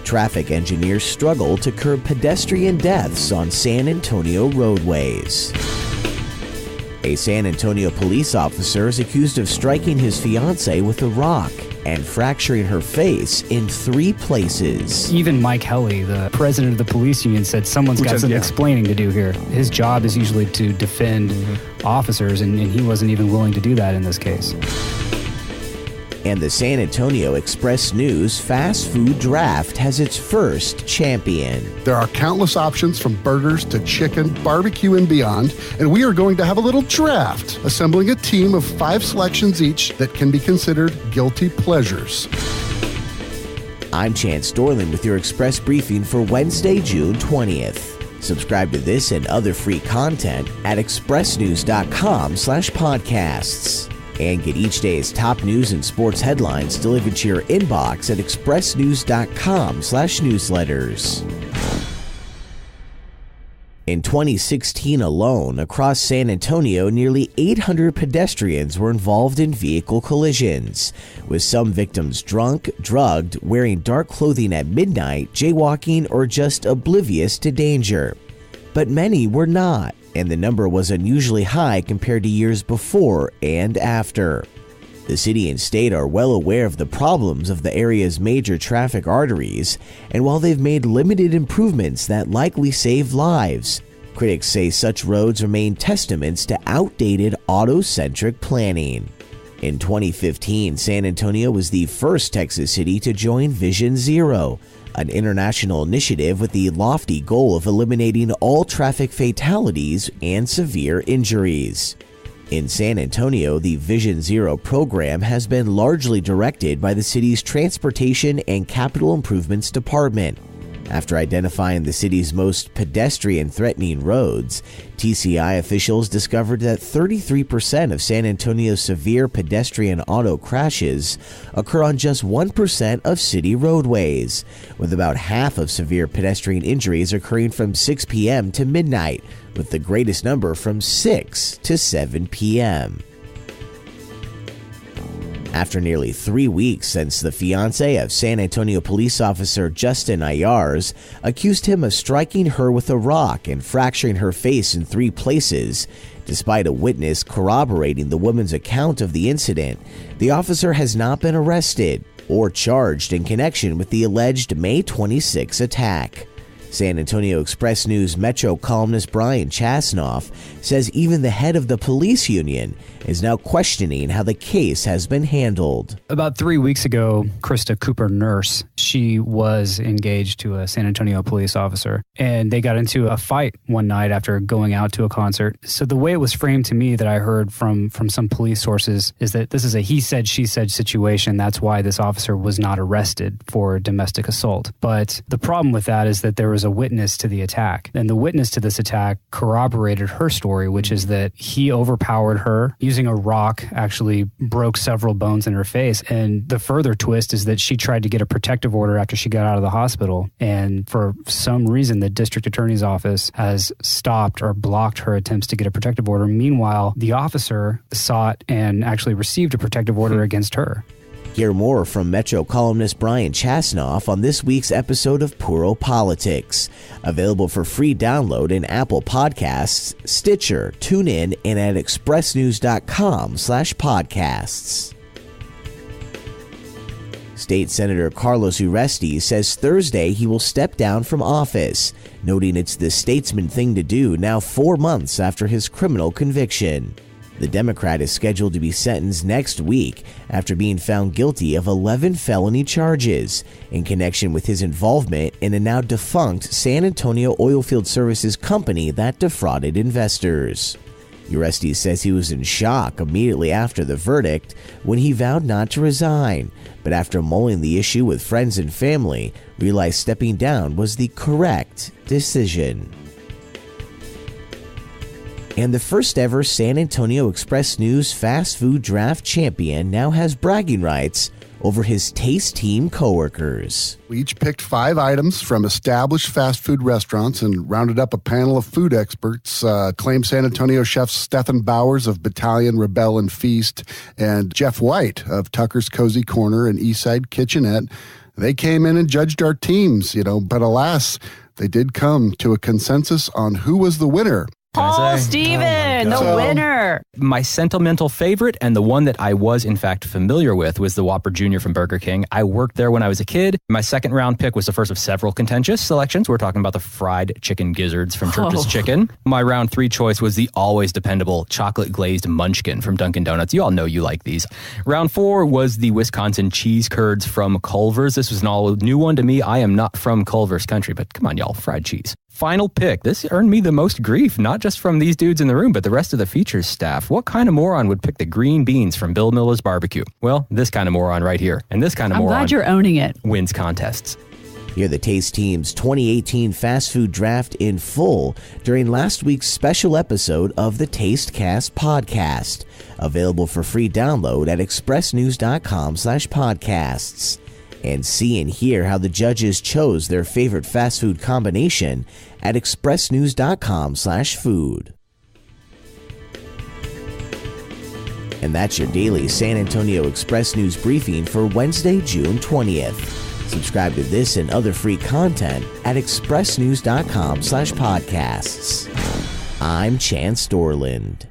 Traffic engineers struggle to curb pedestrian deaths on San Antonio roadways. A San Antonio police officer is accused of striking his fiancée with a rock and fracturing her face in 3 places. Even Mike Helly, the president of the police union, said someone's got some explaining to do here. His job is usually to defend officers, and he wasn't even willing to do that in this case. And the San Antonio Express-News fast food draft has its first champion. There are countless options from burgers to chicken, barbecue, and beyond, and we are going to have a little draft, assembling a team of 5 selections each that can be considered guilty pleasures. I'm Chance Dorland with your Express Briefing for Wednesday, June 20th. Subscribe to this and other free content at expressnews.com/podcasts. And get each day's top news and sports headlines delivered to your inbox at expressnews.com/newsletters. In 2016 alone, across San Antonio, nearly 800 pedestrians were involved in vehicle collisions, with some victims drunk, drugged, wearing dark clothing at midnight, jaywalking, or just oblivious to danger. But many were not, and the number was unusually high compared to years before and after. The city and state are well aware of the problems of the area's major traffic arteries, and while they've made limited improvements that likely save lives, critics say such roads remain testaments to outdated auto-centric planning. In 2015, San Antonio was the first Texas city to join Vision Zero, an international initiative with the lofty goal of eliminating all traffic fatalities and severe injuries. In San Antonio, the Vision Zero program has been largely directed by the city's Transportation and Capital Improvements Department. After identifying the city's most pedestrian-threatening roads, TCI officials discovered that 33% of San Antonio's severe pedestrian auto crashes occur on just 1% of city roadways, with about half of severe pedestrian injuries occurring from 6 p.m. to midnight, with the greatest number from 6 to 7 p.m. After nearly 3 weeks since the fiancé of San Antonio police officer Justin Ayars accused him of striking her with a rock and fracturing her face in 3 places, despite a witness corroborating the woman's account of the incident, the officer has not been arrested or charged in connection with the alleged May 26 attack. San Antonio Express-News Metro columnist Brian Chasnoff says even the head of the police union is now questioning how the case has been handled. About 3 weeks ago, Krista Cooper Nurse, she was engaged to a San Antonio police officer, and they got into a fight one night after going out to a concert. So the way it was framed to me that I heard from some police sources is that this is a he said, she said situation. That's why this officer was not arrested for domestic assault. But the problem with that is that there was a witness to the attack. And the witness to this attack corroborated her story, which is that he overpowered her using a rock, actually broke several bones in her face. And the further twist is that she tried to get a protective order after she got out of the hospital. And for some reason, the district attorney's office has stopped or blocked her attempts to get a protective order. Meanwhile, the officer sought and actually received a protective order against her. Hear more from Metro columnist Brian Chasnoff on this week's episode of Puro Politics. Available for free download in Apple Podcasts, Stitcher, TuneIn, and at expressnews.com/podcasts. State Senator Carlos Uresti says Thursday he will step down from office, noting it's the statesman thing to do now 4 months after his criminal conviction. The Democrat is scheduled to be sentenced next week after being found guilty of 11 felony charges in connection with his involvement in a now defunct San Antonio oilfield services company that defrauded investors. Uresti says he was in shock immediately after the verdict when he vowed not to resign, but after mulling the issue with friends and family, realized stepping down was the correct decision. And the first ever San Antonio Express-News fast food draft champion now has bragging rights over his taste team coworkers. We each picked 5 items from established fast food restaurants and rounded up a panel of food experts, acclaimed San Antonio chefs Stephen Bowers of Battalion, Rebel, and Feast, and Jeff White of Tucker's Cozy Corner and Eastside Kitchenette. They came in and judged our teams, but alas, they did come to a consensus on who was the winner. Paul Steven, the winner. My sentimental favorite, and the one that I was in fact familiar with, was the Whopper Jr. from Burger King. I worked there when I was a kid. My second round pick was the first of several contentious selections. We're talking about the fried chicken gizzards from Church's Chicken. My round 3 choice was the always dependable chocolate glazed munchkin from Dunkin' Donuts. You all know you like these. Round 4 was the Wisconsin cheese curds from Culver's. This was an all new one to me. I am not from Culver's country, but come on, y'all, fried cheese. Final pick. This earned me the most grief, not just from these dudes in the room, but the rest of the features staff. What kind of moron would pick the green beans from Bill Miller's barbecue? Well, this kind of moron right here. And this kind of moron. I'm glad you're owning it. Wins contests. Hear the Taste Team's 2018 fast food draft in full during last week's special episode of the TasteCast podcast. Available for free download at expressnews.com/podcasts. And see and hear how the judges chose their favorite fast food combination at expressnews.com/food. And that's your daily San Antonio Express News briefing for Wednesday, June 20th. Subscribe to this and other free content at expressnews.com/podcasts. I'm Chance Dorland.